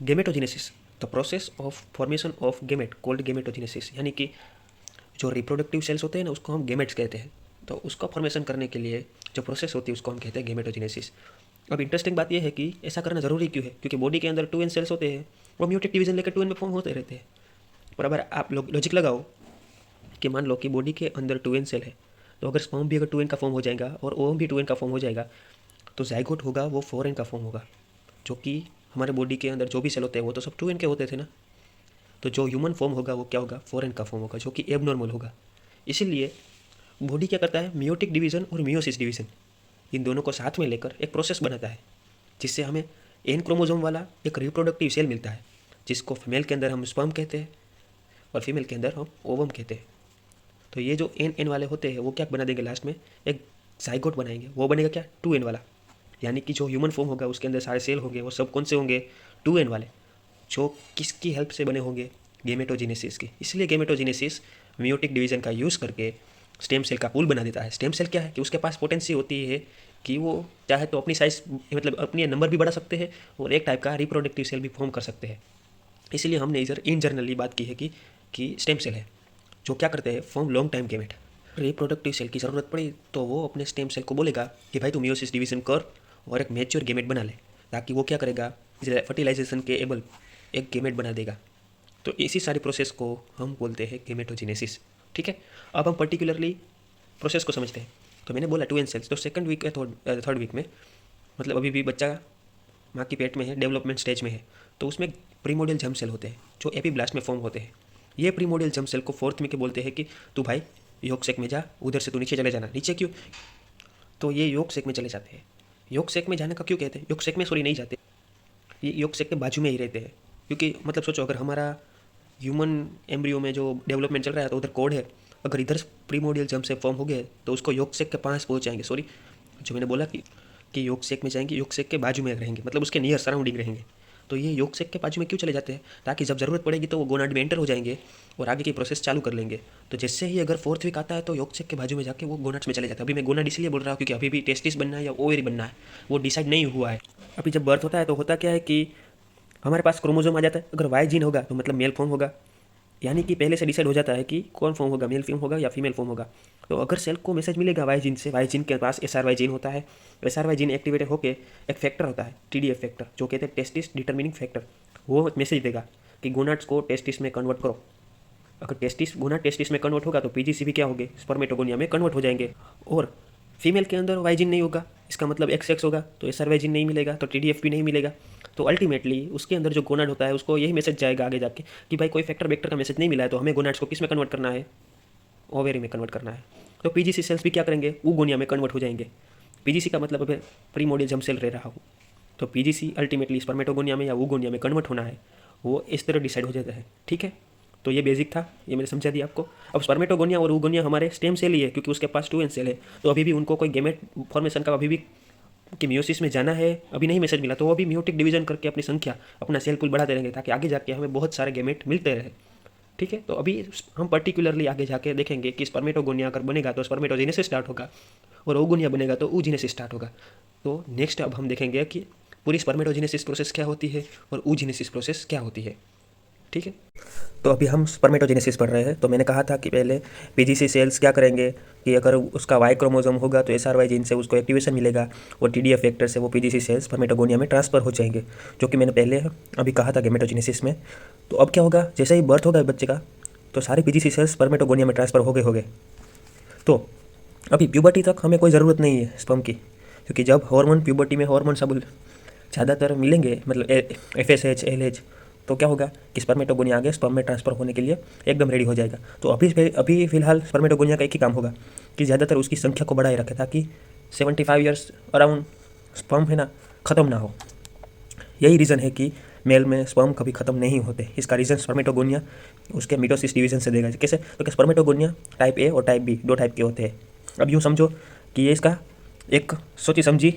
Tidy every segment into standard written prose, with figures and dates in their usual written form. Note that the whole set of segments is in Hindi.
Gametogenesis, the process of formation of gamete called gametogenesis, यानी कि जो रिप्रोडक्टिव सेल्स होते हैं ना उसको हम गेमेट्स कहते हैं। तो उसका फॉर्मेशन करने के लिए जो प्रोसेस होती है उसको हम कहते हैं गेमेटोजेनेसिस। अब इंटरेस्टिंग बात यह है कि ऐसा करना ज़रूरी क्यों है, क्योंकि बॉडी के अंदर 2n सेल्स होते हैं, वो म्यूटेट डिवीजन लेकर 2n में फॉर्म होते रहते हैं। पर अगर आप लोग लॉजिक लगाओ कि मान लो कि बॉडी के अंदर 2n सेल है, तो अगर स्पर्म भी अगर 2n का फॉर्म हो जाएगा और ओवम भी 2n का फॉर्म हो जाएगा, तो जाइगोट होगा वो 4n का फॉर्म होगा, जो कि हमारे बॉडी के अंदर जो भी सेल होते हैं वो तो सब 2n के होते थे ना। तो जो ह्यूमन फॉर्म होगा वो क्या होगा, 4n का फॉर्म होगा, जो कि एबनॉर्मल होगा। इसीलिए बॉडी क्या करता है, मियोटिक डिवीज़न और मियोसिस डिवीज़न इन दोनों को साथ में लेकर एक प्रोसेस बनाता है, जिससे हमें एन क्रोमोसोम वाला एक रिप्रोडक्टिव सेल मिलता है, जिसको मेल के अंदर हम स्पर्म कहते हैं और फीमेल के अंदर हम ओवम कहते हैं। तो ये जो एन वाले होते हैं वो क्या बना देंगे, लास्ट में एक जाइगोट बनाएंगे, वो बनेगा क्या, 2n वाला। यानी कि जो ह्यूमन फॉर्म होगा उसके अंदर सारे सेल होंगे, वो सब कौन से होंगे, 2n वाले, जो किसकी हेल्प से बने होंगे, गेमेटोजेनेसिस की। इसलिए गेमेटोजेनेसिस मियोटिक डिवीज़न का यूज़ करके स्टेम सेल का पूल बना देता है। स्टेम सेल क्या है कि उसके पास पोटेंसी होती है कि वो चाहे तो अपनी साइज मतलब अपनी नंबर भी बढ़ा सकते हैं और एक टाइप का रिप्रोडक्टिव सेल भी फॉर्म कर सकते हैं। इसलिए हमने इधर इन जनरली बात की है कि स्टेम सेल है जो क्या करते हैं, form long time gamete. Reproductive cell की ज़रूरत पड़ी तो वो अपने स्टेम सेल को बोलेगा कि भाई तू मियोसिस डिवीज़न कर और एक मैच्योर गेमेट बना ले, ताकि वो क्या करेगा, फर्टिलाइजेशन के एबल एक गेमेट बना देगा। तो इसी सारी प्रोसेस को हम बोलते हैं गेमेटोजेनेसिस। ठीक है, अब हम पर्टिकुलरली प्रोसेस को समझते हैं। तो मैंने बोला 2n सेल्स, तो सेकंड वीक या थर्ड वीक में, मतलब अभी भी बच्चा माँ की पेट में है, डेवलपमेंट स्टेज में है, तो उसमें प्रीमोडियल जर्म सेल होते हैं जो एपीब्लास्ट में फॉर्म होते हैं। ये प्रीमोडियल जर्म सेल को फोर्थ में के बोलते हैं कि तू भाई योग सेक में जा, उधर से तू नीचे चले जाना। नीचे क्यों, तो ये योग सेक में चले जाते हैं। योग सेक में जाने का क्यों कहते हैं, योग सेक में सॉरी नहीं जाते, ये योग सेक के बाजू में ही रहते हैं। क्योंकि मतलब सोचो, अगर हमारा ह्यूमन एम्ब्रियो में जो डेवलपमेंट चल रहा है तो उधर कोड है, अगर इधर प्रीमोडियल जर्म सेक फॉर्म हो गए तो उसको योग सेक के पास पहुँच जाएंगे। सॉरी, जो मैंने बोला कि योग सेक में जाएंगे, योग सेक के बाजू में रहेंगे, मतलब उसके नियर सराउंडिंग रहेंगे। तो ये योग सेक के बाजू में क्यों चले जाते हैं, ताकि जब ज़रूरत पड़ेगी तो वो गोनाड में एंटर हो जाएंगे और आगे की प्रोसेस चालू कर लेंगे। तो जैसे ही अगर फोर्थ वीक आता है तो योग सेक के बाजू में जाके वो गोनाड्स में चले जाते हैं। अभी मैं गोनाड इसलिए बोल रहा हूँ क्योंकि अभी भी टेस्टिस बनना है या ओवेरी बनना है वो डिसाइड नहीं हुआ है। अभी जब बर्थ होता है तो होता क्या है कि हमारे पास क्रोमोसोम आ जाता है, अगर वाई जीन होगा तो मतलब मेल फॉर्म होगा, यानी कि पहले से डिसाइड हो जाता है कि कौन फॉर्म होगा, मेल फॉर्म होगा या फीमेल फॉर्म होगा। तो अगर सेल को मैसेज मिलेगा वाई जीन से, वाई जीन के पास SRY जीन होता है, SRY जीन एक्टिवेट होकर एक फैक्टर होता है TDF फैक्टर, जो कहते हैं टेस्टिस डिटर्मिनिंग फैक्टर, वो मैसेज देगा कि गोनाड्स को टेस्टिस में कन्वर्ट करो। अगर गोनाड टेस्टिस में कन्वर्ट होगा तो PGC भी क्या होंगे, स्पर्मेटोगोनिया में कन्वर्ट हो जाएंगे। और फीमेल के अंदर वाई जीन नहीं होगा, इसका मतलब XX होगा, तो SRY जीन नहीं मिलेगा, तो TDF भी नहीं मिलेगा। तो अल्टीमेटली उसके अंदर जो गोनाड होता है उसको यही मैसेज जाएगा आगे जाके कि भाई कोई फैक्टर वेक्टर का मैसेज नहीं मिला है, तो हमें गोनाड्स को किस में कन्वर्ट करना है, ओवेरी में कन्वर्ट करना है। तो PGC सेल्स भी क्या करेंगे, ऊगोनिया में कन्वर्ट हो जाएंगे। PGC का मतलब है प्रीमोडियल जर्म सेल रह रहा हूँ, तो PGC अल्टीमेटली स्पर्मेटोगोनिया में या ऊगोनिया में कन्वर्ट होना है, वो इस तरह डिसाइड हो जाता है। ठीक है, तो ये बेसिक था, ये मैंने समझा दिया आपको। अब स्पर्मेटोगोनिया और ऊगोनिया हमारे स्टेम सेल ही है, क्योंकि उसके पास 2n सेल है, तो अभी भी उनको कोई गेमेट फॉर्मेशन का अभी भी कि मियोसिस में जाना है अभी नहीं मैसेज मिला, तो वो भी मियोटिक डिवीजन करके अपनी संख्या अपना सेल कुल बढ़ाते रहेंगे, ताकि आगे जाके हमें बहुत सारे गेमेट मिलते रहे। ठीक है, तो अभी हम पर्टिकुलरली आगे जाके देखेंगे कि स्पर्मेटोगोनिया अगर बनेगा तो स्पर्मेटोजेनेसिस स्टार्ट होगा और ओगोनिया बनेगा तो ऊजेनेसिस स्टार्ट होगा। तो नेक्स्ट अब हम देखेंगे कि पूरी स्पर्मेटोजेनेसिस प्रोसेस क्या होती है और ऊजेनेसिस प्रोसेस क्या होती है। ठीक है, तो अभी हम स्पर्मेटोजेनेसिस पढ़ रहे हैं। तो मैंने कहा था कि पहले PGC सेल्स क्या करेंगे कि अगर उसका Y क्रोमोसोम होगा तो SRY जीन से उसको एक्टिवेशन मिलेगा और TDF फैक्टर से वो PGC सेल्स स्पर्मेटोगोनिया में ट्रांसफ़र हो जाएंगे, जो कि मैंने पहले अभी कहा था गेमेटोजेनेसिस में। तो अब क्या होगा, जैसे ही बर्थ होगा बच्चे का तो सारे PGC सेल्स स्पर्मेटोगोनिया में ट्रांसफ़र हो गए। तो अभी प्यूबर्टी तक हमें कोई ज़रूरत नहीं है स्पर्म की, क्योंकि जब हार्मोन प्यूबर्टी में हार्मोन सब ज़्यादातर मिलेंगे, मतलब FSH LH, तो क्या होगा कि स्पर्मेटोगोनिया आगे स्पर्म में ट्रांसफ़र होने के लिए एकदम रेडी हो जाएगा। तो अभी फ़िलहाल स्पर्मेटोगोनिया का एक ही काम होगा कि ज़्यादातर उसकी संख्या को बढ़ाए रखे, ताकि 75 ईयर्स अराउंड स्पर्म है ना ख़त्म ना हो। यही रीज़न है कि मेल में स्पर्म कभी ख़त्म नहीं होते। इसका रीज़न स्पर्मेटोगोनिया उसके मिटोसिस डिवीजन से देगा। कैसे, तो स्पर्मेटोगोनिया टाइप A और टाइप B दो टाइप के होते हैं। अब यूँ समझो कि ये इसका एक सोची समझी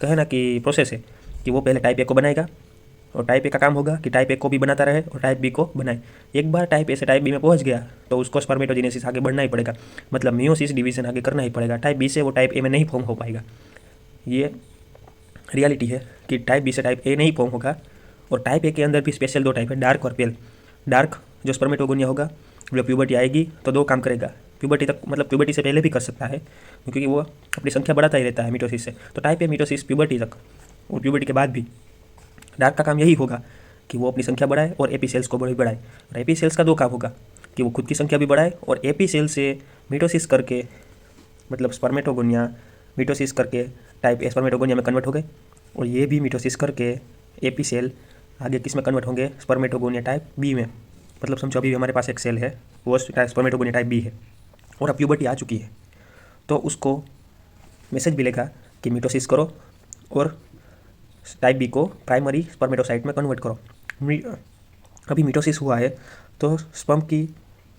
कहे ना कि प्रोसेस है कि वो पहले टाइप A को बनाएगा और टाइप A का काम होगा कि टाइप A को भी बनाता रहे और टाइप B को बनाए। एक बार टाइप A से टाइप B में पहुंच गया तो उसको स्पर्मेटोजेनेसिस आगे बढ़ना ही पड़ेगा, मतलब मियोसिस डिवीजन आगे करना ही पड़ेगा। टाइप B से वो टाइप A में नहीं फॉर्म हो पाएगा। ये रियलिटी है कि टाइप B से टाइप A नहीं फॉर्म होगा और टाइप ए के अंदर भी स्पेशल 2 टाइप है, डार्क और पेल। डार्क जो स्पर्मेटोगोनिया होगा, जब प्यूबर्टी आएगी तो 2 काम करेगा, प्यूबर्टी तक मतलब प्यूबर्टी से पहले भी कर सकता है क्योंकि वो अपनी संख्या बढ़ाता ही रहता है मिटोसिस से। तो टाइप ए मिटोसिस प्यूबर्टी तक और प्यूबर्टी के बाद भी डार्क का काम यही होगा कि वो अपनी संख्या बढ़ाए और एपी सेल्स को बढ़ाए। और एपी सेल्स का 2 काम होगा कि वो खुद की संख्या भी बढ़ाए और एपी सेल से मिटोसिस करके मतलब स्पर्मेटोगोनिया मिटोसिस करके टाइप ए स्पर्मेटोगोनिया में कन्वर्ट हो गए, और ये भी मिटोसिस करके एपी सेल आगे किस में कन्वर्ट होंगे, स्पर्मेटोगोनिया टाइप बी में। मतलब समझो अभी हमारे पास एक सेल है वो स्पर्मेटोगोनिया टाइप बी है और अब प्यूबर्टी आ चुकी है, तो उसको मैसेज मिलेगा कि मिटोसिस करो और टाइप बी को प्राइमरी स्पर्मेटोसाइट में कन्वर्ट करो। अभी मिटोसिस हुआ है तो स्पर्म की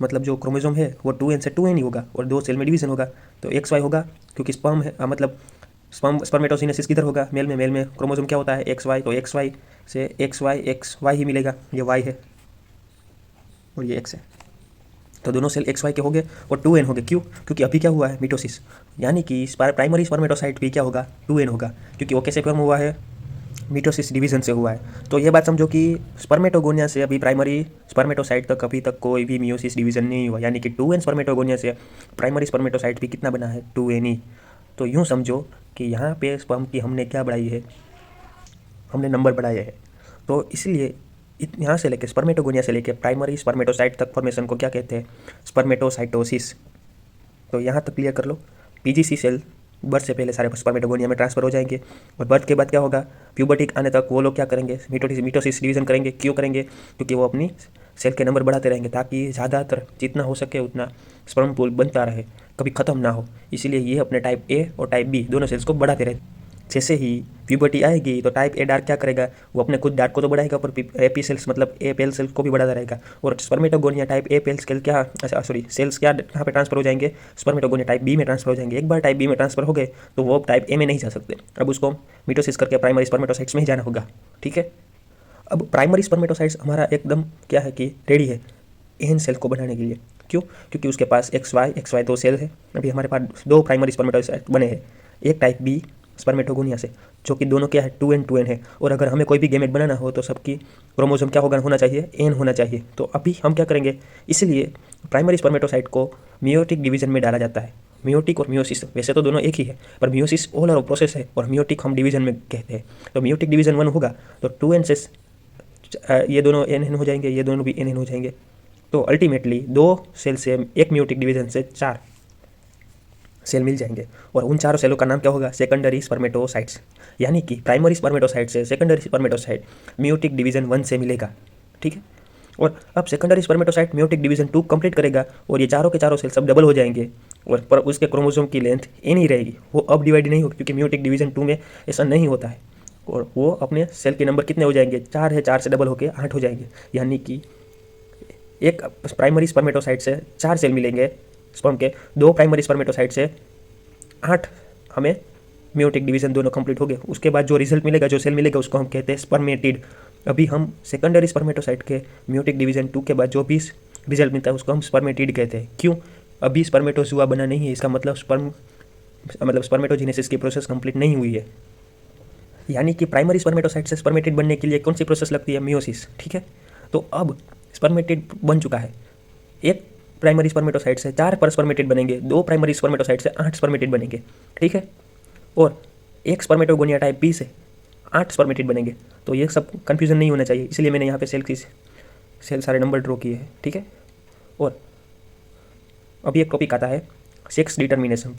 मतलब जो क्रोमोसोम है वो 2n से 2n ही होगा और 2 सेल में डिवीजन होगा तो XY होगा, क्योंकि स्पर्म है मतलब स्पर्मेटोजिनेसिस किधर होगा, मेल में क्रोमोसोम क्या होता है XY, तो XY से XY ही मिलेगा, ये Y है और ये X है, तो दोनों सेल XY के हो गए और 2n हो गए। क्यों? क्योंकि अभी क्या हुआ है मिटोसिस, यानी कि प्राइमरी स्पर्मेटोसाइट भी क्या होगा 2n होगा, क्योंकि वो कैसे फॉर्म हुआ है, मिटोसिस डिवीजन से हुआ है। तो ये बात समझो कि स्पर्मेटोगोनिया से अभी प्राइमरी स्पर्मेटोसाइट तक अभी तक कोई भी मियोसिस डिवीजन नहीं हुआ, यानी कि 2n स्पर्मेटोगोनिया से प्राइमरी स्पर्मेटोसाइट भी कितना बना है 2n ही। तो यूँ समझो कि यहाँ पे स्पर्म की हमने क्या बढ़ाई है, हमने नंबर बढ़ाया है। तो इसलिए यहाँ से लेके स्पर्मेटोगोनिया से लेके प्राइमरी स्पर्मेटोसाइट तक फॉर्मेशन को क्या कहते हैं, स्पर्मेटोसाइटोसिस। तो यहाँ तक क्लियर कर लो। पीजीसी सेल बर्थ से पहले सारे स्पर्मेटोगोनिया में ट्रांसफर हो जाएंगे और बर्थ के बाद क्या होगा, प्यूबर्टी आने तक वो लोग क्या करेंगे, मिटोसिस डिवीजन करेंगे। क्यों करेंगे? क्योंकि वो अपनी सेल के नंबर बढ़ाते रहेंगे ताकि ज़्यादातर जितना हो सके उतना स्पर्म पूल बनता रहे, कभी ख़त्म ना हो। इसीलिए ये अपने टाइप ए और टाइप बी दोनों सेल्स को बढ़ाते रहते। जैसे ही प्यूबर्टी आएगी तो टाइप ए डार्क क्या करेगा, वो अपने खुद डार्क को तो बढ़ाएगा पर एपी सेल्स मतलब ए पेल सेल्स को भी बढ़ाता रहेगा। और spermatogonia type A pale cell क्या सेल्स क्या यहाँ पे ट्रांसफर हो जाएंगे, स्पर्मेटोगोनिया टाइप बी में ट्रांसफर हो जाएंगे। एक बार टाइप बी में ट्रांसफर हो गए तो वो अब टाइप ए में नहीं जा सकते, अब उसको मिटोसिस करके प्राइमरी स्पर्मेटोसाइट्स में ही जाना होगा। ठीक है, अब प्राइमरी स्पर्मेटोसाइट्स हमारा एकदम क्या है कि रेडी है एन सेल को बनाने के लिए। क्यों? क्योंकि उसके पास XY 2 सेल है। अभी हमारे पास 2 प्राइमरी स्पर्मेटोसाइट बने हैं, एक टाइप बी स्पर्मेटोगोनिया से जो कि दोनों क्या है 2n है। और अगर हमें कोई भी गैमेट बनाना हो तो सबकी क्रोमोसोम क्या होना चाहिए, n होना चाहिए। तो अभी हम क्या करेंगे, इसलिए प्राइमरी स्पर्मेटोसाइट को मियोटिक डिवीजन में डाला जाता है। मियोटिक और मियोसिस वैसे तो दोनों एक ही है, पर मियोसिस ओलर प्रोसेस है और मियोटिक हम डिवीजन में कहते हैं। तो मियोटिक डिवीजन 1 होगा तो 2n से ये दोनों n हो जाएंगे, ये दोनों भी n हो जाएंगे। तो अल्टीमेटली 2 सेल से एक मियोटिक डिवीजन से 4 सेल मिल जाएंगे और उन 4 सेलों का नाम क्या होगा, सेकेंडरी स्पर्मेटोसाइट्स। यानी कि प्राइमरी स्पर्मेटोसाइट से सेकेंडरी स्पर्मेटोसाइट मियोटिक डिवीजन 1 से मिलेगा। ठीक है, और अब secondary spermatocyte meiotic division 2 complete करेगा और ये चारों के चारों सेल सब डबल हो जाएंगे और पर उसके क्रोमोसोम की लेंथ n ही रहेगी, वो अब डिवाइड नहीं होगी क्योंकि मियोटिक डिवीजन 2 में ऐसा नहीं होता है। और वो अपने सेल के नंबर कितने हो जाएंगे, 4 है, 4 से डबल होकर 8 हो जाएंगे। यानी कि एक प्राइमरी स्पर्मेटोसाइट से 4 सेल मिलेंगे स्पर्म के, 2 प्राइमरी स्पर्मेटोसाइट से 8 हमें मियोटिक डिवीजन दोनों कंप्लीट हो गए। उसके बाद जो रिजल्ट मिलेगा, जो सेल मिलेगा उसको हम कहते हैं स्पर्मेटिड। अभी हम सेकेंडरी स्पर्मेटोसाइट के मियोटिक डिवीजन 2 के बाद जो भी रिजल्ट मिलता है उसको हम स्पर्मेटिड कहते हैं। क्यों? अभी स्पर्मेटोजुआ बना नहीं है, इसका मतलब स्पर्मेटोजिनेसिस की प्रोसेस कंप्लीट नहीं हुई है। यानी कि प्राइमरी स्पर्मेटोसाइट से स्पर्मेटिड बनने के लिए कौन सी प्रोसेस लगती है, मियोसिस। ठीक है, तो अब स्पर्मेटिड बन चुका है। एक प्राइमरी स्पर्मेटोसाइट से 4 पर स्पर्मेटिड बनेंगे, 2 प्राइमरी स्पर्मेटोसाइट से 8 स्पर्मेटिड बनेंगे। ठीक है, और एक स्पर्मेटोगोनिया टाइप बी से 8 स्पर्मेटिड बनेंगे। तो ये सब कंफ्यूजन नहीं होना चाहिए, इसलिए मैंने यहाँ पे सेल सारे नंबर ड्रॉ किए हैं। ठीक है, और अभी एक टॉपिक आता है सेक्स डिटर्मिनेशन,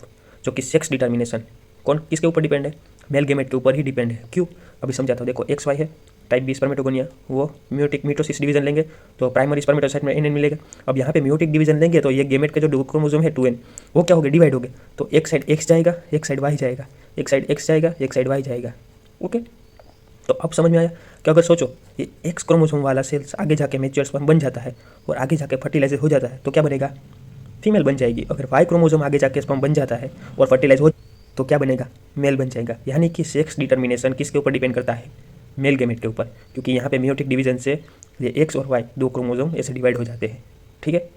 जो कि सेक्स डिटर्मिनेशन कौन किसके ऊपर डिपेंड है, मेल गेमेट के ऊपर ही डिपेंड है। क्यों? अभी समझाता हूँ। देखो XY है टाइप बी स्पर्मेटोगोनिया, वो मिटोसिस डिवीजन लेंगे तो प्राइमरी स्पर्मेटोसाइट में NN मिलेगा। अब यहाँ पे मियोटिक डिवीजन लेंगे तो ये गेमेट के जो क्रोमोसोम है 2n वो क्या हो गए, डिवाइड हो गए। तो एक साइड X जाएगा, एक साइड Y जाएगा, एक साइड X जाएगा, एक साइड Y जाएगा। ओके, तो अब समझ में आया कि अगर सोचो ये X क्रोमोसोम वाला सेल्स आगे जाके मैच्योर स्पर्म बन जाता है और आगे जाके फर्टिलाइज हो जाता है तो क्या बनेगा, फीमेल बन जाएगी। अगर Y क्रोमोसोम आगे जाके स्पर्म बन जाता है और फर्टिलाइज हो तो क्या बनेगा, मेल बन जाएगा। यानी कि सेक्स डिटर्मिनेशन किसके ऊपर डिपेंड करता है, मेल गेमेट के ऊपर, क्योंकि यहाँ पे मियोटिक डिवीजन से ये X और Y 2 क्रोमोसोम ऐसे डिवाइड हो जाते हैं। ठीक है,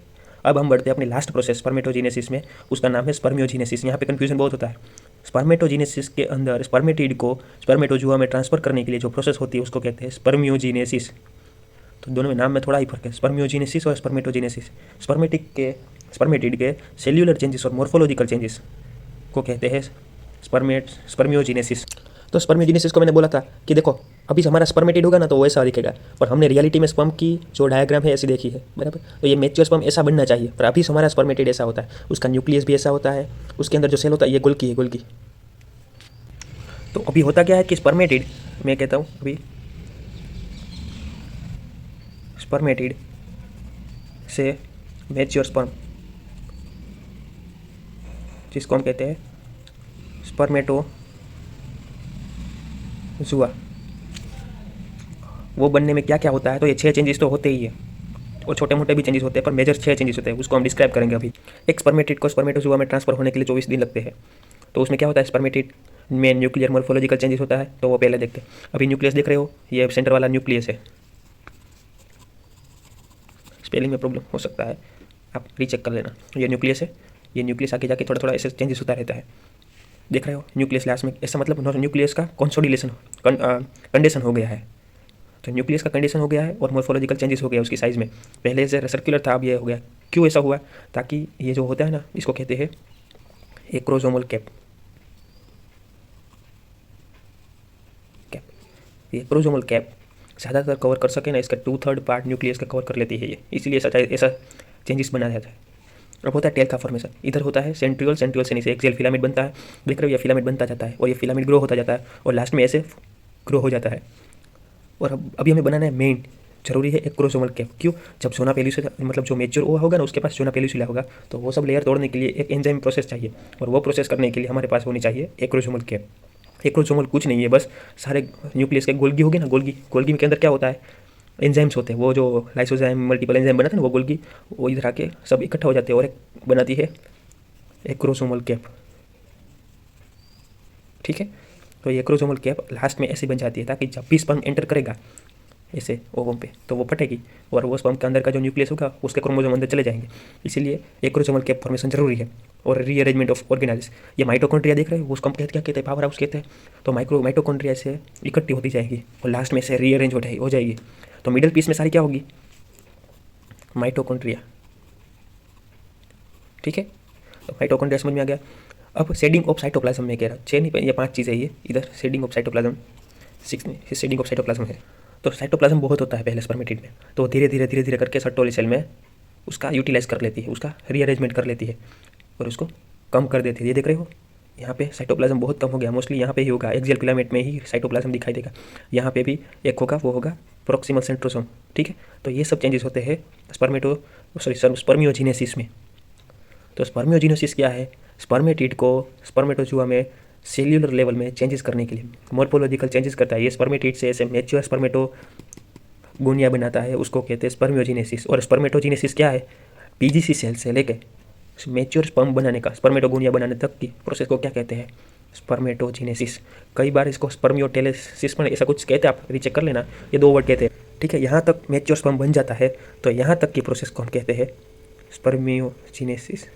अब हम बढ़ते हैं अपनी लास्ट प्रोसेस स्पर्मेटोजिनेसिस में, उसका नाम है स्पर्मियोजिनेसिस। यहाँ पे कन्फ्यूजन बहुत होता है स्पर्मेटोजेनेसिस के अंदर स्पर्मेटिड को स्पर्मेटोजुआ में ट्रांसफ़र करने के लिए जो प्रोसेस होती है उसको कहते हैं स्पर्मियोजेनेसिस। तो दोनों में नाम में थोड़ा ही फर्क है, स्पर्मियोजेनेसिस और स्पर्मेटोजेनेसिस। स्पर्मेटिड के सेल्यूलर चेंजेस और मॉर्फोलॉजिकल चेंजेस को कहते हैं स्पर्मियोजेनेसिस। तो स्पर्मियोजेनेसिस को मैंने बोला था कि देखो अभी हमारा स्पर्मेटिड होगा ना तो वो ऐसा दिखेगा, पर हमने रियलिटी में स्पर्म की जो डायग्राम है ऐसी देखी है, बराबर। तो ये मैच्योर स्पर्म ऐसा बनना चाहिए, पर अभी हमारा स्पर्मेटिड ऐसा होता है, उसका न्यूक्लियस भी ऐसा होता है, उसके अंदर जो सेल होता है ये गोल्गी है, गोल्गी। तो अभी होता क्या है कि स्पर्मेटिड, मैं कहता हूँ अभी स्पर्मेटिड से मैच्योर स्पर्म, जिसको हम कहते हैं स्पर्मेटोजुआ, वो बनने में क्या क्या होता है। तो ये 6 चेंजेस तो होते ही है, और छोटे मोटे भी चेंजेस होते हैं, पर मेजर 6 चेंजेस होते हैं, उसको हम डिस्क्राइब करेंगे अभी। एक स्पर्मेटिड को स्पर्मेटोजुआ में ट्रांसफर होने के लिए 24 दिन लगते हैं। तो उसमें क्या होता है, स्पर्मेटिड में न्यूक्लियर मॉर्फोलॉजिकल चेंजेस होता है, तो वो पहले देखते हैं। अभी न्यूक्लियस देख रहे हो, ये सेंटर वाला न्यूक्लियस है, स्पेलिंग में प्रॉब्लम हो सकता है, आप रीचेक कर लेना। ये न्यूक्लियस है, ये न्यूक्लियस आगे जाके थोड़ा थोड़ा ऐसे चेंजेस होता रहता है, देख रहे हो न्यूक्लियस लास्ट में, ऐसा मतलब न्यूक्लियस का कंसोलिडेशन कंडीशन हो गया है। तो न्यूक्लियस का कंडीशन हो गया है और मॉर्फोलॉजिकल चेंजेस हो गया उसकी साइज़ में, पहले से सर्कुलर था अब ये हो गया। क्यों ऐसा हुआ, ताकि ये जो होता है ना, इसको कहते हैं एक्रोसोमल कैप। ये एक्रोसोमल कैप ज़्यादातर कवर कर सके ना, इसका 2/3 पार्ट न्यूक्लियस का कवर कर लेती है ये, इसलिए ऐसा चेंजेस बना जाता है। अब होता है टेल का फॉर्मेशन, इधर होता है सेंट्रियोल से नीचे एक जेल फिलामेंट बनता है, देख रहे हो ये फिलामेंट बनता जाता है, और ये फिलामेंट ग्रो होता जाता है, और लास्ट में ऐसे ग्रो हो जाता है। और अब अभी हमें बनाना है मेन, जरूरी है एक क्रोमोसोमल कैप। क्यों, जब जोना पेल्यूसिला मतलब जो मेच्योर हुआ होगा ना, उसके पास जोना पेल्यूसिला होगा, तो वो सब लेयर तोड़ने के लिए एक एंजाइम प्रोसेस चाहिए, और वो प्रोसेस करने के लिए हमारे पास होनी चाहिए एक क्रोमोसोमल कैप। एक क्रोमोसोमल कुछ नहीं है, बस सारे न्यूक्लियस के गोल्गी होगी ना, गोल्गी के अंदर क्या होता है, एंजाइम्स होते हैं, वो जो लाइसोजाइम मल्टीपल एंजाइम बनाते हैं ना, वो गोल्गी वो इधर आके सब इकट्ठा हो जाते हैं और एक बनाती है एक क्रोमोसोमल कैप। ठीक है, तो ये क्रोमोसोमल कैप लास्ट में ऐसे बन जाती है, ताकि जब भी स्पर्म एंटर करेगा ऐसे ओवम पे, तो वो फटेगी और वो स्पर्म के अंदर का जो न्यूक्लियस होगा उसके क्रोमोसोम अंदर चले जाएंगे। इसीलिए एक क्रोमोसोमल कैप फॉर्मेशन जरूरी है। और रीअरेंजमेंट ऑफ ऑर्गेनाइज, ये माइटोकॉन्ड्रिया देख रहे हो, उसको हम क्या कहते हैं, पावर हाउस कहते हैं। तो माइटोकॉन्ड्रिया से इकट्ठी होती जाएगी और लास्ट में से रीअरेंज हो जाएगी। तो मिडिल पीस में सारी क्या होगी, माइटोकॉन्ड्रिया। ठीक है, तो माइटोकॉन्ड्रिया समझ में आ गया। अब शेडिंग ऑफ साइटोप्लाज्म में कह रहा, 6 नहीं, ये 5 चीज़ें, ये इधर शेडिंग ऑफ साइटोप्लाज्म, 6 नहीं, शेडिंग ऑफ साइटोप्लाज्म है। तो साइटोप्लाज्म बहुत होता है पहले स्पर्मेटिड में, तो धीरे धीरे करके सर्टोली सेल में उसका यूटिलाइज कर लेती है, उसका रीअरेंजमेंट कर लेती है और उसको कम कर देती है। ये देख रहे हो, यहाँ पे साइटोप्लाज्म बहुत कम हो गया, मोस्टली यहाँ पे ही होगा, एक्सियल फिलामेंट में ही साइटोप्लाज्म दिखाई देगा। यहाँ पे भी एक होगा, वो होगा प्रोक्सिमल सेंट्रोसोम। ठीक है, तो ये सब चेंजेस होते हैं स्पर्मियोजेनेसिस में। तो स्पर्मियोजेनेसिस क्या है, स्पर्मेटिड को स्पर्मेटोजुआ में सेल्यूलर लेवल में चेंजेस करने के लिए मॉर्फोलॉजिकल चेंजेस करता है। ये स्पर्मेटिड से ऐसे मैच्योर स्पर्मेटोगोनिया बनाता है, उसको कहते हैं स्पर्मियोजेनेसिस। और स्पर्मेटोजेनेसिस क्या है, पीजीसी सेल से लेके मैच्योर स्पर्म बनाने का, स्पर्मेटोगोनिया बनाने तक की प्रोसेस को क्या कहते हैं, स्पर्मेटोजेनेसिस। कई बार इसको स्पर्मियोटेलिसिस में ऐसा कुछ कहते हैं, आप रीचेक कर लेना, ये 2 वर्ड कहते हैं। ठीक है, यहाँ तक मैच्योर स्पर्म बन जाता है, तो यहाँ तक की प्रोसेस को हम कहते हैं स्पर्मियोजेनेसिस।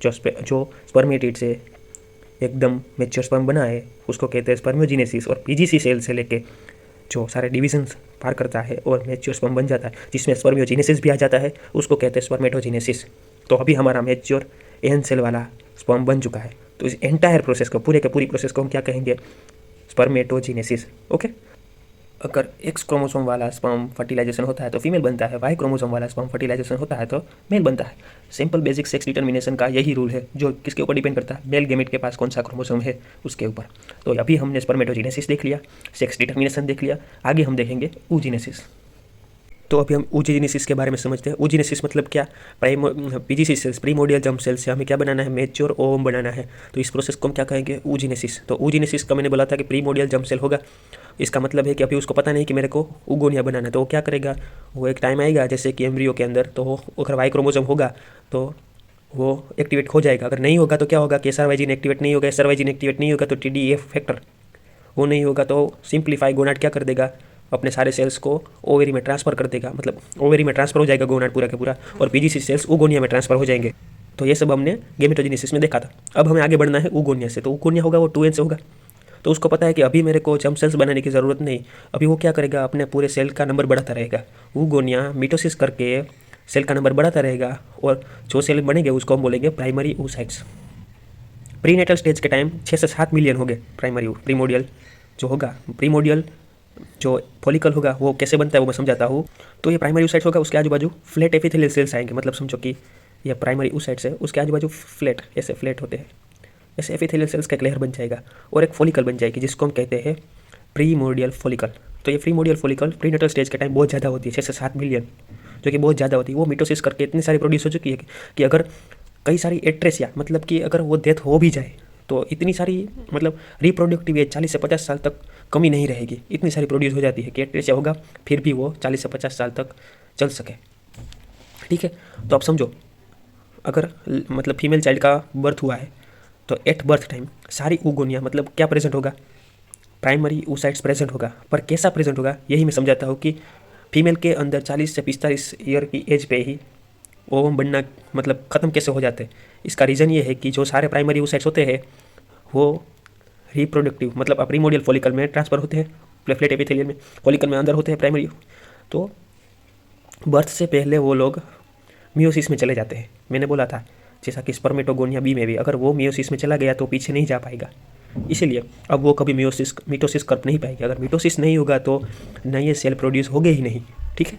जो स्पर्मेटिड से एकदम मैच्योर स्पर्म बना है उसको कहते हैं स्पर्मियोजेनेसिस। और पीजीसी सेल से लेके जो सारे डिविजन्स पार करता है और मैच्योर स्पर्म बन जाता है, जिसमें स्पर्मियोजेनेसिस भी आ जाता है, उसको कहते हैं स्पर्मेटोजेनेसिस। तो अभी हमारा मैच्योर एन सेल वाला स्पर्म बन चुका है, तो इस एंटायर प्रोसेस को, पूरी प्रोसेस को हम क्या कहेंगे, स्पर्मेटोजेनेसिस। ओके, अगर एक्स क्रोमोसोम वाला स्पर्म फर्टिलाइजेशन होता है तो फीमेल बनता है, वाई क्रोमोसोम वाला स्पर्म फर्टिलाइजेशन होता है तो मेल बनता है। सिंपल बेसिक सेक्स डिटर्मिनेशन का यही रूल है, जो किसके ऊपर डिपेंड करता है, मेल गेमेट के पास कौन सा क्रोमोसोम है उसके ऊपर। तो अभी हमने स्पर्मेटोजेनेसिस देख लिया, सेक्स डिटर्मिनेशन देख लिया, आगे हम देखेंगे oogenesis। तो अभी हम oogenesis के बारे में समझते हैं। oogenesis मतलब क्या, PGC cells, primordial germ cells से हमें क्या बनाना है, मैच्योर ओवम बनाना है। तो इस प्रोसेस को हम क्या कहेंगे, oogenesis। तो oogenesis का मैंने बोला था कि प्रीमोडियल जर्म सेल होगा, इसका मतलब है कि अभी उसको पता नहीं कि मेरे को उगोनिया बनाना है, तो वो क्या करेगा, वो एक टाइम आएगा जैसे कि एम्ब्रियो के अंदर, तो अगर वाई क्रोमोसोम होगा तो वो एक्टिवेट हो जाएगा, अगर नहीं होगा तो क्या होगा कि एसआरवाई जीन एक्टिवेट नहीं होगा, एसआरवाई जीन एक्टिवेट नहीं होगा तो टीडीएफ फैक्टर वो नहीं होगा, तो सिंप्लीफाई गोनाड क्या कर देगा, अपने सारे सेल्स को ओवेरी में ट्रांसफ़र कर देगा, मतलब ओवेरी में ट्रांसफ़र हो जाएगा गोनाड पूरा का पूरा, और पीजीसी सेल्स उगोनिया में ट्रांसफ़र हो जाएंगे। तो ये सब हमने गेमेटोजेनेसिस में देखा था। अब हमें आगे बढ़ना है ऊगोनिया से। तो ऊगोनिया होगा वो 2n से होगा। तो उसको पता है कि अभी मेरे को जंप सेल्स बनाने की ज़रूरत नहीं, अभी वो क्या करेगा, अपने पूरे सेल का नंबर बढ़ाता रहेगा। ऊगोनिया मिटोसिस करके सेल का नंबर बढ़ाता रहेगा, और जो सेल बनेंगे उसको हम बोलेंगे प्राइमरी oocytes। प्रीनेटल स्टेज के टाइम 6 से 7 मिलियन हो गए प्राइमरी। प्रीमोडियल जो होगा, प्रीमोडियल जो फॉलिकल होगा वो कैसे बनता है वो मैं समझाता हूँ। तो ये प्राइमरी oocytes होगा, उसके आजू बाजू फ्लैट एपिथेलियल सेल्स आएंगे। मतलब समझो कि ये प्राइमरी oocytes है, उसके आजू बाजू फ्लैट, ऐसे फ्लैट होते हैं, ऐसे एपिथेलियल सेल्स का एक लेयर बन जाएगा और एक फॉलिकल बन जाएगी जिसको हम कहते हैं प्रीमोडियल फॉलिकल। तो ये प्रीमोडियल फॉलिकल प्रीनेटल स्टेज के टाइम बहुत ज़्यादा होती है, 6 से 7 मिलियन, जो कि बहुत ज़्यादा होती है। वो मिटोसिस करके इतनी सारी प्रोड्यूस हो चुकी है कि अगर कई सारी एट्रेसिया, मतलब कि अगर वो डेथ हो भी जाए तो इतनी सारी, मतलब रिप्रोडक्टिव एज 40 से 50 साल तक कमी नहीं रहेगी, इतनी सारी प्रोड्यूस हो जाती है कि एट्रेसिया होगा फिर भी वो 40 से 50 साल तक चल सके। ठीक है, तो आप समझो, अगर मतलब फीमेल चाइल्ड का बर्थ हुआ है तो एट बर्थ टाइम सारी ऊगोनिया मतलब क्या प्रेजेंट होगा, प्राइमरी oocytes प्रेजेंट होगा। पर कैसा प्रेजेंट होगा यही मैं समझाता हूँ कि फीमेल के अंदर 40 से 45 ईयर की एज पे ही ओवम बनना मतलब ख़त्म कैसे हो जाते हैं। इसका रीज़न ये है कि जो सारे प्राइमरी oocytes होते हैं वो रिप्रोडक्टिव मतलब प्रीमोडियल फॉलिकल में ट्रांसफ़र होते हैं, फ्लैट एपिथेलियल में फॉलिकल में अंदर होते हैं प्राइमरी। तो बर्थ से पहले वो लोग मियोसिस में चले जाते हैं। मैंने बोला था जैसा कि स्पर्मेटोगोनिया बी में भी अगर वो मियोसिस में चला गया तो पीछे नहीं जा पाएगा, इसीलिए अब वो कभी मिटोसिस कर नहीं पाएगी। अगर मिटोसिस नहीं होगा तो नए सेल प्रोड्यूस होंगे ही नहीं। ठीक है,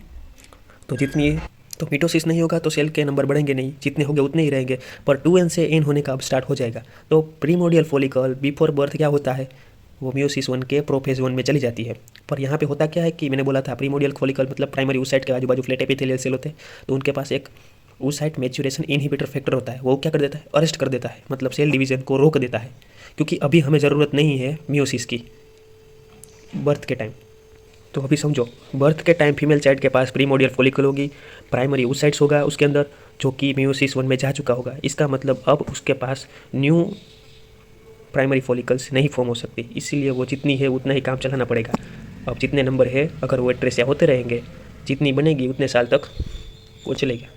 तो जितनी तो मिटोसिस नहीं होगा तो सेल के नंबर बढ़ेंगे नहीं, जितने होंगे उतने ही रहेंगे। पर 2n से n होने का अब स्टार्ट हो जाएगा। तो प्रीमोडियल फॉलिकल बिफोर बर्थ क्या होता है, वो मियोसिस 1 के प्रोफेज 1 में चली जाती है। पर यहाँ पे होता क्या है कि मैंने बोला था प्रीमोडियल फॉलिकल मतलब प्राइमरी oocyte के आजू बाजू फ्लैट एपिथेलियल सेल होते हैं, तो उनके पास एक oocyte मैच्योरेशन इनहिबिटर फैक्टर होता है। वो क्या कर देता है, अरेस्ट कर देता है, मतलब सेल डिवीजन को रोक देता है, क्योंकि अभी हमें ज़रूरत नहीं है मियोसिस की बर्थ के टाइम। तो अभी समझो, बर्थ के टाइम फीमेल चाइल्ड के पास प्रीमोडियल फॉलिकल होगी, प्राइमरी oocytes होगा उसके अंदर जो कि मियोसिस 1 में जा चुका होगा। इसका मतलब अब उसके पास न्यू प्राइमरी फॉलिकल्स नहीं फॉर्म हो सकती, इसीलिए वो जितनी है उतना ही काम चलाना पड़ेगा। अब जितने नंबर है अगर वो एट्रेसिया होते रहेंगे, जितनी बनेगी उतने साल तक वो चलेगा।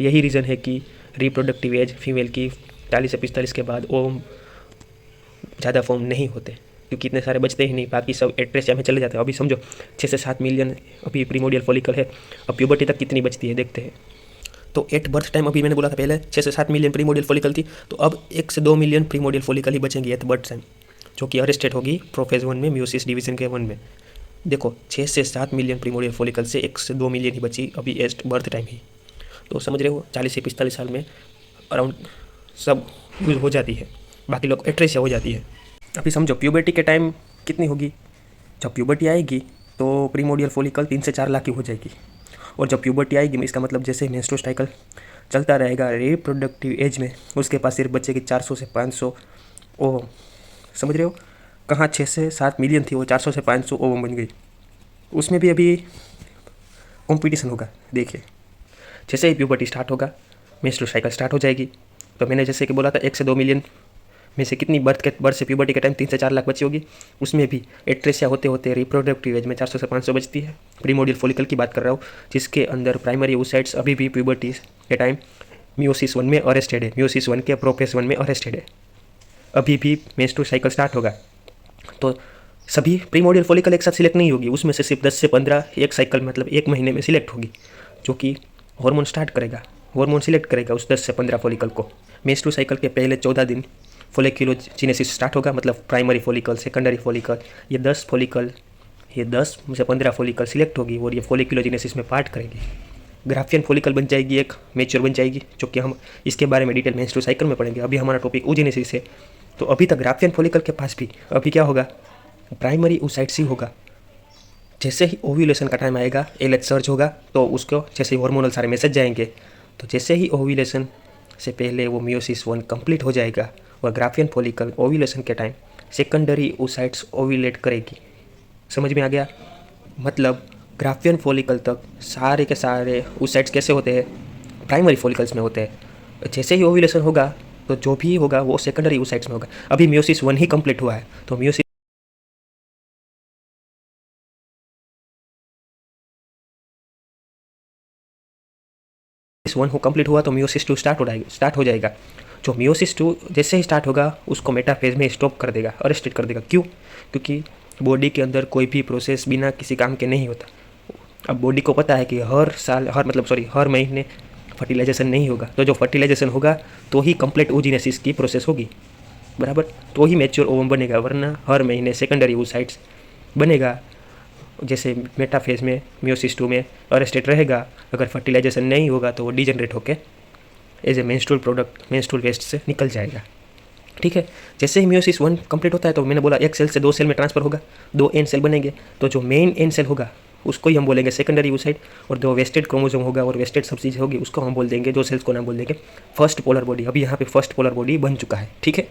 यही रीज़न है कि रिप्रोडक्टिव एज फीमेल की 40 से 45 के बाद ओवम ज़्यादा फॉर्म नहीं होते, क्योंकि इतने सारे बचते ही नहीं, बाकी सब एट्रेसिया में चले जाते हैं। अभी समझो 6 से 7 मिलियन अभी प्रीमोडियल फॉलिकल है, अब प्यूबर्टी तक कितनी बचती है देखते हैं। तो एट बर्थ टाइम अभी मैंने बोला था पहले 6 से 7 मिलियन प्रीमोडियल फॉलिकल थी, तो अब 1 से 2 मिलियन प्रीमोडियल फॉलिकल ही बचेंगी एट बर्थ टाइम, जो कि अरेस्टेड होगी प्रोफेज 1 में मियोसिस डिवीजन के 1 में। देखो 6 से 7 मिलियन प्रीमोडियल फॉलिकल से 1 से 2 मिलियन ही बची अभी एट बर्थ टाइम ही। तो समझ रहे हो 40 से 45 साल में अराउंड सब यूज़ हो जाती है, बाकी लोग एट्रेसिया हो जाती है। अभी समझो प्यूबर्टी के टाइम कितनी होगी, जब प्यूबर्टी आएगी तो प्रीमोडियल फॉलिकल 3 से 4 लाख की हो जाएगी। और जब प्यूबर्टी आएगी इसका मतलब जैसे मेंस्ट्रुअल साइकिल चलता रहेगा रिप्रोडक्टिव एज में, उसके पास सिर्फ बचेगी 400 से 500 ओवम। समझ रहे हो, कहाँ 6 से 7 मिलियन थी वो 400 से 500 ओवम बन गई। उसमें भी अभी कंपटीशन होगा। देखिए जैसे ही प्यूबर्टी स्टार्ट होगा मेंस्ट्रुअल साइकिल स्टार्ट हो जाएगी। तो मैंने जैसे कि बोला था 1 से 2 मिलियन में से कितनी बर्थ से प्यूबर्टी के टाइम 3 से 4 लाख बची होगी। उसमें भी एट्रेसिया होते होते रिप्रोडक्टिव एज में 400 से 500 बचती है। प्रीमोडियल फॉलिकल की बात कर रहा हूँ, जिसके अंदर प्राइमरी oocytes अभी भी प्यूबर्टी के टाइम मियोसिस 1 में अरेस्टेड है, मियोसिस 1 के प्रोफेज 1 में अरेस्टेड है। अभी भी मेंस्ट्रुअल साइकिल स्टार्ट होगा तो सभी प्रीमोडियल फॉलिकल एक साथ सिलेक्ट नहीं होगी, उसमें से सिर्फ 10 से 15 एक साइकिल मतलब एक महीने में सिलेक्ट होगी, जो कि हार्मोन स्टार्ट करेगा, हार्मोन सिलेक्ट करेगा उस 10 से 15 फॉलिकल को। मेंस्ट्रुअल साइकिल के पहले 14 दिन फॉलिक्यूलोजेनेसिस स्टार्ट होगा, मतलब प्राइमरी फॉलिकल सेकेंडरी फॉलिकल, ये 10 फॉलिकल, ये 10 से 15 फॉलिकल सिलेक्ट होगी और ये फॉलिक्यूलोजेनेसिस में पार्ट करेगी। ग्राफियन फॉलिकल बन जाएगी, एक मैच्योर बन जाएगी, जो कि हम इसके बारे में डिटेल मेंस्ट्रुअल साइकिल में पढ़ेंगे। अभी हमारा टॉपिक oogenesis है। तो अभी तक ग्राफियन फॉलिकल के पास भी अभी क्या होगा, प्राइमरी oocytes ही होगा। जैसे ही ओव्यूलेशन का टाइम आएगा एलएच सर्च होगा, तो उसको जैसे ही हार्मोनल सारे मैसेज जाएंगे, तो जैसे ही ओव्यूलेशन से पहले वो मियोसिस 1 कंप्लीट हो जाएगा और ग्राफियन फॉलिकल ओव्यूलेशन के टाइम सेकेंडरी oocytes ओव्यूलेट करेगी। समझ में आ गया, मतलब ग्राफियन फॉलिकल तक सारे के सारे oocytes कैसे होते हैं, प्राइमरी फॉलिकल्स में होते हैं। जैसे ही ओव्यूलेशन होगा तो जो भी होगा वो सेकेंडरी oocytes में होगा। अभी मियोसिस 1 ही कंप्लीट हुआ है, तो मियोसिस मियोसिस 1 हो कंप्लीट हुआ तो मियोसिस 2 स्टार्ट हो जाएगा। जो मियोसिस 2 जैसे ही स्टार्ट होगा उसको मेटाफेज में स्टॉप कर देगा, अरेस्टेड कर देगा। क्यों? क्योंकि बॉडी के अंदर कोई भी प्रोसेस बिना किसी काम के नहीं होता। अब बॉडी को पता है कि हर महीने फर्टिलाइजेशन नहीं होगा, तो जो फर्टिलाइजेशन होगा तो ही कंप्लीट oogenesis की प्रोसेस होगी, बराबर, तो ही मैच्योर ओवम बनेगा, वरना हर महीने सेकेंडरी oocytes बनेगा। जैसे मेटाफेज में मियोसिस 2 में अरेस्टेड रहेगा, अगर फर्टिलाइजेशन नहीं होगा तो वो डिजनरेट होकर as a menstrual product, menstrual waste से निकल जाएगा। ठीक है, जैसे ही मियोसिस 1 कंप्लीट होता है तो मैंने बोला एक सेल से 2 सेल में ट्रांसफर होगा, 2 एन सेल बनेंगे, तो जो मेन एन सेल होगा उसको ही हम बोलेंगे सेकेंडरी oocyte, और जो वेस्टेड क्रोमोसोम होगा और वेस्टेड सब चीज़ होगी उसको हम बोल देंगे, जो सेल्स को नाम बोल देंगे फर्स्ट पोलर बॉडी। अभी यहाँ पे फर्स्ट पोलर बॉडी बन चुका है। ठीक है,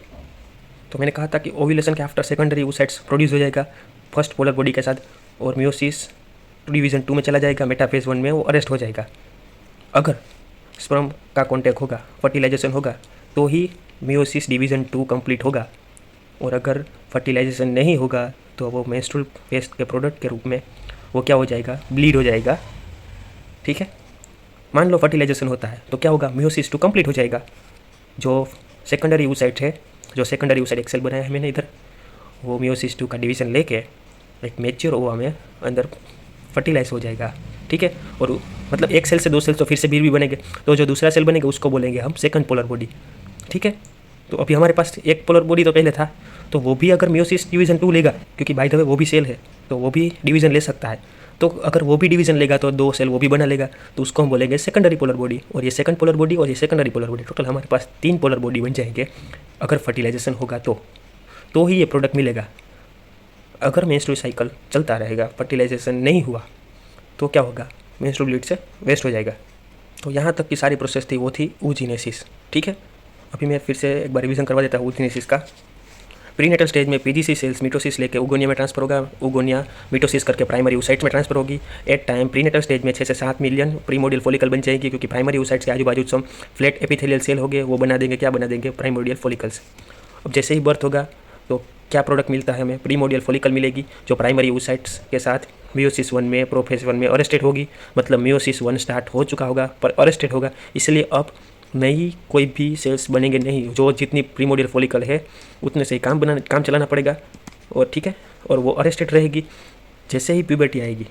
तो मैंने कहा था कि ओव्यूलेशन के आफ्टर सेकेंडरी oocytes प्रोड्यूस हो जाएगा फर्स्ट पोलर बॉडी के साथ, और मियोसिस डिवीज़न 2 में चला जाएगा, मेटाफेज 1 में वो अरेस्ट हो जाएगा। अगर स्पर्म का कॉन्टैक्ट होगा, फर्टिलाइजेशन होगा, तो ही मियोसिस डिवीज़न 2 कंप्लीट होगा, और अगर फर्टिलाइजेशन नहीं होगा तो वो मेंस्ट्रुअल वेस्ट के प्रोडक्ट के रूप में वो क्या हो जाएगा, ब्लीड हो जाएगा। ठीक है, मान लो फर्टिलाइजेशन होता है तो क्या होगा, मियोसिस 2 कंप्लीट हो जाएगा। जो सेकेंडरी oocyte है, जो सेकेंडरी oocyte एक सेल बनाया है मैंने इधर, वो मियोसिस 2 का डिवीज़न लेके एक मैच्योर ओवा में अंदर फर्टिलाइज हो जाएगा। ठीक है, और मतलब एक सेल से 2 सेल तो फिर से भी बनेंगे, तो जो दूसरा सेल बनेगा उसको बोलेंगे हम सेकंड पोलर बॉडी। ठीक है, तो अभी हमारे पास एक पोलर बॉडी तो पहले था, तो वो भी अगर मियोसिस डिवीज़न 2 लेगा, क्योंकि बाय द वे वो भी सेल है तो वो भी डिवीज़न ले सकता है, तो अगर वो भी डिवीज़न लेगा तो 2 सेल वो भी बना लेगा, तो उसको हम बोलेंगे सेकेंडरी पोलर बॉडी। और ये सेकंड पोलर बॉडी और ये सेकेंडरी पोलर बॉडी, टोटल हमारे पास 3 पोलर बॉडी बन जाएंगे। अगर फर्टिलाइजेशन होगा तो ही ये प्रोडक्ट मिलेगा। अगर मेंस्ट्रुअल साइकिल चलता रहेगा, फर्टिलाइजेशन नहीं हुआ तो क्या होगा, मेंस्ट्रुअल ब्लीड से वेस्ट हो जाएगा। तो यहाँ तक की सारी प्रोसेस थी, वो थी oogenesis। ठीक है, अभी मैं फिर से एक बार रिवीजन करवा देता हूँ oogenesis का। प्रीनेटल स्टेज में पीजीसी सेल्स मिटोसिस लेके उगोनिया में ट्रांसफर होगा, उगोनिया मिटोसिस करके प्राइमरी oocyte में ट्रांसफर होगी। एट टाइम प्रीनेटल स्टेज में 6 से 7 मिलियन प्रीमोडियल फॉलिकल बन जाएगी, क्योंकि प्राइमरी oocytes के आजू बाजू सब फ्लैट एपिथेलियल सेल हो गए, वो बना देंगे, क्या बना देंगे, प्राइमोडियल फॉलिकल्स। अब जैसे ही बर्थ होगा तो क्या प्रोडक्ट मिलता है हमें, प्रीमोडियल फॉलिकल मिलेगी, जो प्राइमरी oocytes के साथ मियोसिस 1 में, प्रोफेज 1 में अरेस्टेड होगी। मतलब मियोसिस 1 स्टार्ट हो चुका होगा पर अरेस्टेड होगा, इसलिए अब नई कोई भी सेल्स बनेंगे नहीं, जो जितनी प्रीमोडियल फॉलिकल है उतने से ही काम चलाना पड़ेगा। और ठीक है, और वो अरेस्टेड रहेगी। जैसे ही प्यूबर्टी आएगी,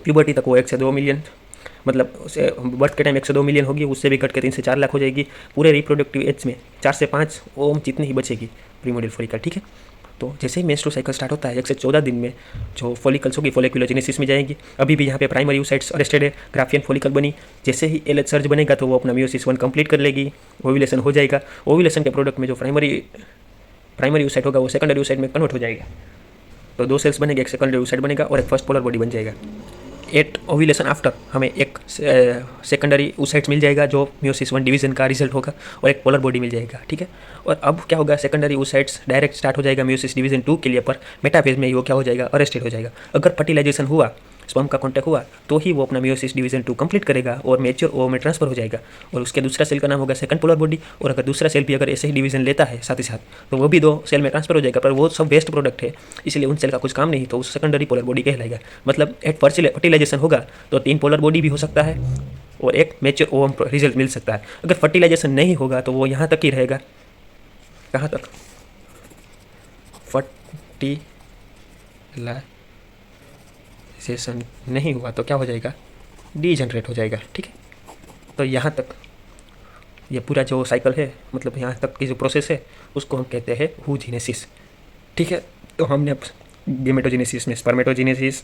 प्यूबर्टी तक वो 1 से 2 मिलियन, मतलब उसे बर्थ के टाइम 1 से 2 मिलियन होगी, उससे भी घट के 3 से 4 लाख हो जाएगी। पूरे रिप्रोडक्टिव एज में 4 से 5 ओम जितनी ही बचेगी प्रीमोडियल फॉलिकल। ठीक है, तो जैसे ही मेंस्ट्रुअल साइकिल स्टार्ट होता है 1 से 14 दिन में जो फॉलिकल्स होगी फॉलिकुलोजेनेसिस में जाएंगी। अभी भी यहाँ पे प्राइमरी oocytes अरेस्टेड है, ग्राफियन फॉलिकल बनी। जैसे ही एलएच सर्ज बनेगा तो वो अपना मियोसिस 1 कंप्लीट कर लेगी, ओव्यूलेशन हो जाएगा। ओव्यूलेशन के प्रोडक्ट में जो प्राइमरी oocyte होगा वो सेकेंडरी oocyte में कन्वर्ट हो जाएगा, तो 2 सेल्स बनेंगे, एक सेकेंडरी oocyte बनेगा और एक फर्स्ट पोलर बॉडी बन जाएगा। एट ओव्यूलेशन आफ्टर हमें एक सेकेंडरी oocytes मिल जाएगा जो मियोसिस 1 डिवीज़न का रिजल्ट होगा, और एक पोलर बॉडी मिल जाएगा। ठीक है, और अब क्या होगा, सेकेंडरी oocytes डायरेक्ट स्टार्ट हो जाएगा मियोसिस डिवीज़न 2 के लिए, पर मेटाफेज में ही वो क्या हो जाएगा, अरेस्टेड हो जाएगा। अगर फर्टिलाइजेशन हुआ, स्पर्म का कॉन्टैक्ट हुआ, तो ही वो अपना मियोसिस डिवीज़न 2 कंप्लीट करेगा और मैच्योर ओवम में ट्रांसफर हो जाएगा, और उसके दूसरा सेल का नाम होगा सेकंड पोलर बॉडी। और अगर दूसरा सेल भी अगर ऐसे ही डिवीज़न लेता है साथ ही साथ, तो वो भी 2 सेल में ट्रांसफर हो जाएगा, पर वो सब वेस्ट प्रोडक्ट है, इसलिए उन सेल का कुछ काम नहीं, तो उस सेकेंडरी पोलर बॉडी कहलाएगा। मतलब एट फर्टिलाइजेशन होगा तो 3 पोलर बॉडी भी हो सकता है और एक मैच्योर ओवम रिजल्ट मिल सकता है। अगर फर्टिलाइजेशन नहीं होगा तो वो यहाँ तक ही रहेगा, कहाँ तक, फर्टिलाइजेशन नहीं हुआ तो क्या हो जाएगा, डीजनरेट हो जाएगा। ठीक है, तो यहाँ तक ये पूरा जो साइकिल है, मतलब यहाँ तक की जो प्रोसेस है उसको हम कहते हैं oogenesis। ठीक है, तो हमने गेमेटोजेनेसिस में स्पर्मेटोजेनेसिस,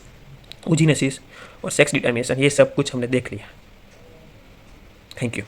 oogenesis और सेक्स डिटर्मिनेशन ये सब कुछ हमने देख लिया। Thank you.